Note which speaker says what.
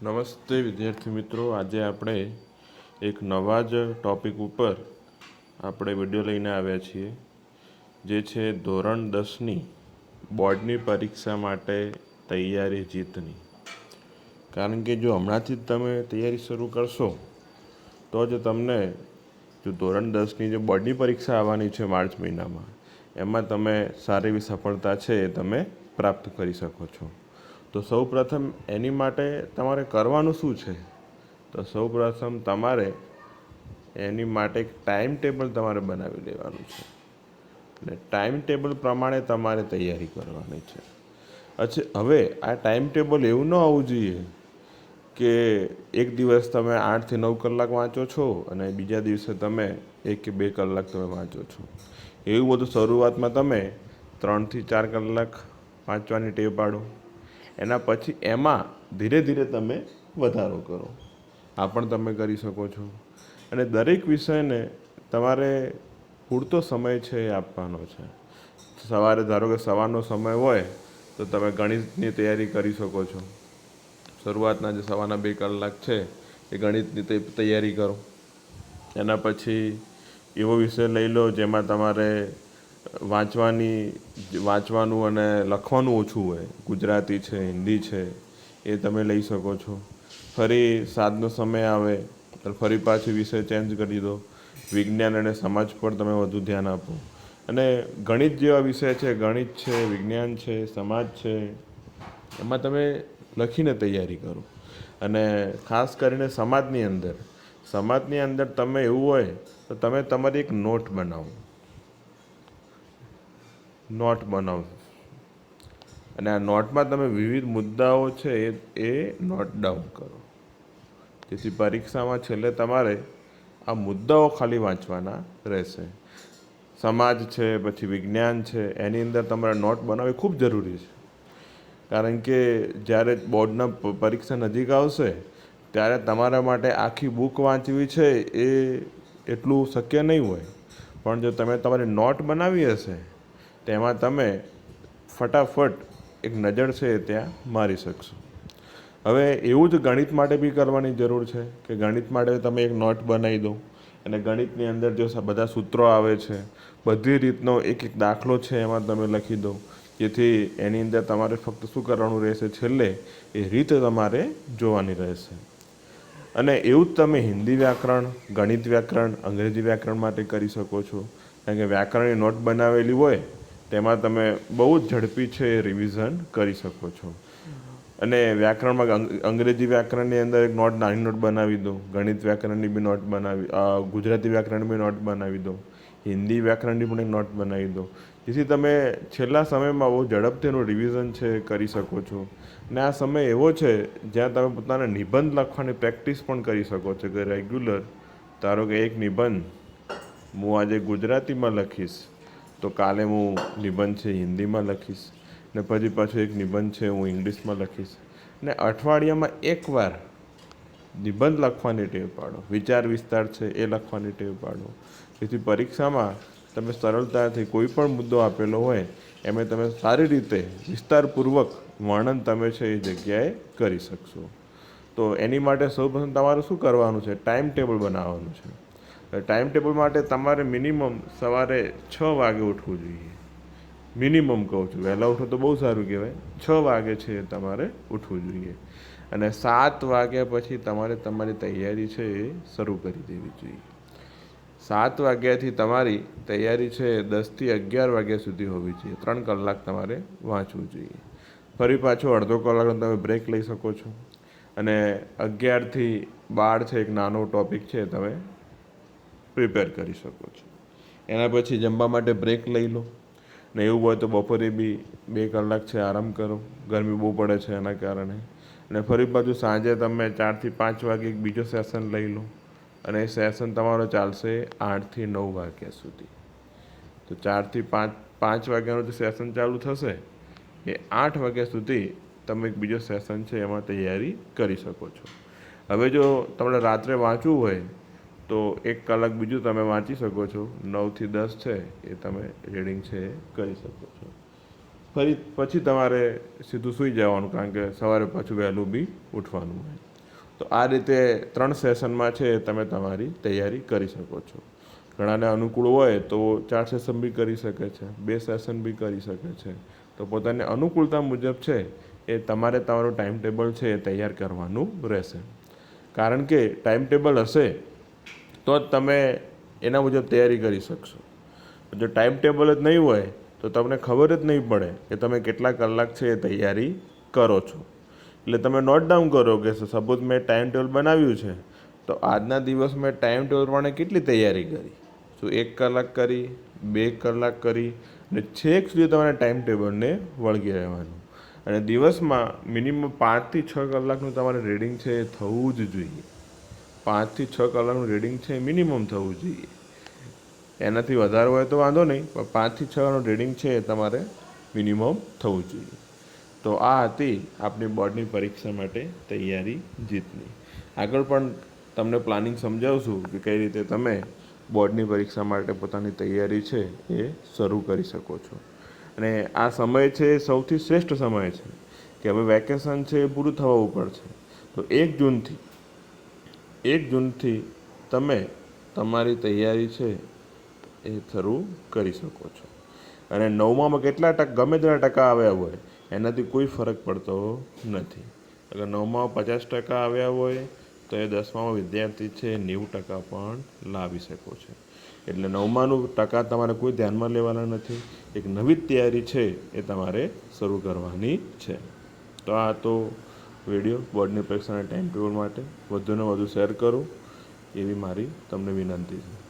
Speaker 1: નમસ્તે વિદ્યાર્થી મિત્રો, આજે આપણે એક નવા જ ટૉપિક ઉપર આપણે વિડીયો લઈને આવ્યા છીએ, જે છે ધોરણ 10ની બોર્ડની પરીક્ષા માટે તૈયારી જીતની. કારણ કે જો હમણાંથી જ તમે તૈયારી શરૂ કરશો તો જ તમને જો ધોરણ 10ની જે બોર્ડની પરીક્ષા આવવાની છે માર્ચ મહિનામાં, એમાં તમે સારી એવી સફળતા છે એ તમે પ્રાપ્ત કરી શકો છો. તો સૌપ્રથમ એની માટે તમારે કરવાનું શું છે? તો સૌપ્રથમ તમારે એની માટે એક ટાઈમ ટેબલ તમારે બનાવી લેવાનું છે અને ટાઈમ ટેબલ પ્રમાણે તમારે તૈયારી કરવાની છે. અચ્છા, હવે આ ટાઈમ ટેબલ એવું ન હોવું જોઈએ કે એક દિવસ તમે 8 થી 9 કલાક વાંચો છો અને બીજા દિવસે તમે 1 કે 2 કલાક તમે વાંચો છો. એવું બધું શરૂઆતમાં તમે 3 થી 4 કલાક વાંચવાની ટેવ પાડો. એના પછી એમાં ધીરે ધીરે તમે વધારો કરો. આ પણ તમે કરી શકો છો. અને દરેક વિષયને તમારે પૂરતો સમય છે એ આપવાનો છે. સવારે ધારો કે સવારનો સમય હોય તો તમે ગણિતની તૈયારી કરી શકો છો. શરૂઆતના જે સવારના 2 કલાક છે એ ગણિતની તૈયારી કરો. એના પછી એવો વિષય લઈ લો જેમાં તમારે વાંચવાનું અને લખવાનું ઓછું હોય. ગુજરાતી છે, હિન્દી છે, એ તમે લઈ શકો છો. ફરી સાંજનો સમય આવે તો ફરી પાછું વિષય ચેન્જ કરી દો. વિજ્ઞાન અને સમાજ પર તમે વધુ ધ્યાન આપો. અને ગણિત જેવા વિષય છે, ગણિત છે, વિજ્ઞાન છે, સમાજ છે, એમાં તમે લખીને તૈયારી કરો. અને ખાસ કરીને સમાજની અંદર તમે એવું હોય તો તમે તમારી એક નોટ બનાવો અને આ નોટમાં તમે વિવિધ મુદ્દાઓ છે એ નોટ ડાઉન કરો, જેથી પરીક્ષામાં છેલ્લે તમારે આ મુદ્દાઓ ખાલી વાંચવાના રહેશે. સમાજ છે, પછી વિજ્ઞાન છે, એની અંદર તમારે નોટ બનાવવી ખૂબ જરૂરી છે. કારણ કે જ્યારે બોર્ડના પરીક્ષા નજીક આવશે ત્યારે તમારા માટે આખી બુક વાંચવી છે એ એટલું શક્ય નહીં હોય. પણ જો તમે તમારી નોટ બનાવી હશે તેમાં તમે ફટાફટ એક નજર છે એ ત્યાં મારી શકશો. હવે એવું જ ગણિત માટે બી કરવાની જરૂર છે કે ગણિત માટે તમે એક નોટ બનાવી દો અને ગણિતની અંદર જો બધા સૂત્રો આવે છે, બધી રીતનો એક એક દાખલો છે એમાં તમે લખી દો, જેથી એની અંદર તમારે ફક્ત શું કરવાનું રહેશે, છેલ્લે એ રીત તમારે જોવાની રહેશે. અને એવું જ તમે હિન્દી વ્યાકરણ, ગણિત વ્યાકરણ, અંગ્રેજી વ્યાકરણ માટે કરી શકો છો. કારણ કે વ્યાકરણની નોટ બનાવેલી હોય તેમાં તમે બહુ જ ઝડપી છે એ રિવિઝન કરી શકો છો. અને વ્યાકરણમાં અંગ્રેજી વ્યાકરણની અંદર એક નાની નોટ બનાવી દો, ગણિત વ્યાકરણની બી નોટ ગુજરાતી વ્યાકરણની બી નોટ બનાવી દો, હિન્દી વ્યાકરણની પણ એક નોટ બનાવી દો, જેથી તમે છેલ્લા સમયમાં બહુ ઝડપથી એનું રિવિઝન છે કરી શકો છો. અને આ સમય એવો છે જ્યાં તમે પોતાના નિબંધ લખવાની પ્રેક્ટિસ પણ કરી શકો છો કે રેગ્યુલર ધારો કે એક નિબંધ હું આજે ગુજરાતીમાં લખીશ તો કાલે હું નિબંધ છે હિન્દીમાં લખીશ ને પછી પાછું એક નિબંધ છે હું ઇંગ્લિશમાં લખીશ. ને અઠવાડિયામાં એકવાર નિબંધ લખવાની ટેવ પાડો, વિચાર વિસ્તાર છે એ લખવાની ટેવ પાડો, જેથી પરીક્ષામાં તમે સરળતાથી કોઈ પણ મુદ્દો આપેલો હોય એમાં તમે સારી રીતે વિસ્તારપૂર્વક વર્ણન તમે છે એ જગ્યાએ કરી શકશો. તો એની માટે સૌપ્રથમ તમારે શું કરવાનું છે, ટાઈમ ટેબલ બનાવવાનું છે. ટાઈમ ટેબલ માટે તમારે મિનિમમ સવારે 6 વાગે ઉઠવું જોઈએ. મિનિમમ કહું છું, વહેલા ઉઠો તો બહુ સારું કહેવાય. 6 વાગે છે એ તમારે ઉઠવું જોઈએ અને 7 વાગ્યા પછી તમારે તમારી તૈયારી છે એ શરૂ કરી દેવી જોઈએ. 7 વાગ્યાથી તમારી તૈયારી છે 10 થી 11 વાગ્યા સુધી હોવી જોઈએ. 3 કલાક તમારે વાંચવું જોઈએ. ફરી પાછો અડધો કલાકનો તમે બ્રેક લઈ શકો છો અને 11 થી 12 છે એક નાનો ટૉપિક છે તમે પ્રિપેર કરી શકો છો. એના પછી જમવા માટે બ્રેક લઈ લો ને એવું હોય તો બપોરે બી 2 કલાક છે આરામ કરો, ગરમી બહુ પડે છે એના કારણે. અને ફરી પાછું સાંજે તમે 4 થી 5 વાગે એક બીજો સેશન લઈ લો અને એ સેશન તમારો ચાલશે 8 થી 9 વાગ્યા સુધી. તો 4 થી 5 વાગ્યાનું જે સેશન ચાલુ થશે એ 8 વાગ્યા સુધી તમે એક બીજો સેશન છે એમાં તૈયારી કરી શકો છો. હવે જો તમારે રાત્રે વાંચવું હોય તો 1 કલાક બીજું તમે વાંચી શકો છો. 9 થી 10 છે એ તમે રીડિંગ છે એ કરી શકો છો. પછી તમારે સીધું સૂઈ જવાનું, કારણ કે સવારે પાછું વહેલું બી ઉઠવાનું હોય. તો આ રીતે 3 સેશનમાં છે તમે તમારી તૈયારી કરી શકો છો. ઘણાને અનુકૂળ હોય તો 4 સેશન બી કરી શકે છે, 2 સેશન બી કરી શકે છે. તો પોતાની અનુકૂળતા મુજબ છે એ તમારે તમારું ટાઈમ ટેબલ છે એ તૈયાર કરવાનું રહેશે. કારણ કે ટાઈમ ટેબલ હશે તો જ તમે એના મુજબ તૈયારી કરી શકશો. જો ટાઈમ ટેબલ જ નહીં હોય તો તમને ખબર જ નહીં પડે કે તમે કેટલા કલાક છે એ તૈયારી કરો છો. એટલે તમે નોટ ડાઉન કરો કે સપોઝ મેં ટાઈમ ટેબલ બનાવ્યું છે તો આજના દિવસ મેં ટાઈમ ટેબલ પ્રમાણે કેટલી તૈયારી કરી. તો 1 કલાક કરી, 2 કલાક કરી અને છેક સુધી તમારે ટાઈમ ટેબલને વળગી રહેવાનું. અને દિવસમાં મિનિમમ 5 થી 6 કલાકનું તમારે રીડિંગ છે એ થવું જ જોઈએ. 5 થી 6 કલાકનું રીડિંગ છે એ મિનિમમ થવું જોઈએ. એનાથી વધારે હોય તો વાંધો નહીં, પણ 5 થી 6 કલાકનું રીડિંગ છે એ તમારે મિનિમમ થવું જોઈએ. તો આ હતી આપણી બોર્ડની પરીક્ષા માટે તૈયારી જીતની. આગળ પણ તમને પ્લાનિંગ સમજાવશું કે કઈ રીતે તમે બોર્ડની પરીક્ષા માટે પોતાની તૈયારી છે એ શરૂ કરી શકો છો. અને આ સમય છે એ સૌથી શ્રેષ્ઠ સમય છે કે હવે વેકેશન છે એ પૂરું થવા ઉપર છે. તો 1 જૂનથી તમે તમારી તૈયારી છે એ શરૂ કરી શકો છો. અને 9મામાં કેટલા ગમે તેટલા ટકા આવ્યા હોય એનાથી કોઈ ફરક પડતો નથી. અગર 9માં 50% આવ્યા હોય તો એ 10મામાં વિદ્યાર્થી છે 90% પણ લાવી શકો છે. એટલે 9માનું ટકા તમારે કોઈ ધ્યાનમાં લેવાના નથી. એક નવી જ તૈયારી છે એ તમારે શરૂ કરવાની છે. તો આ તો વિડીયો બોર્ડની પરીક્ષાના ટાઈમ ટેબલ માટે વધુને વધુ શેર કરો એવી મારી તમને વિનંતી છે.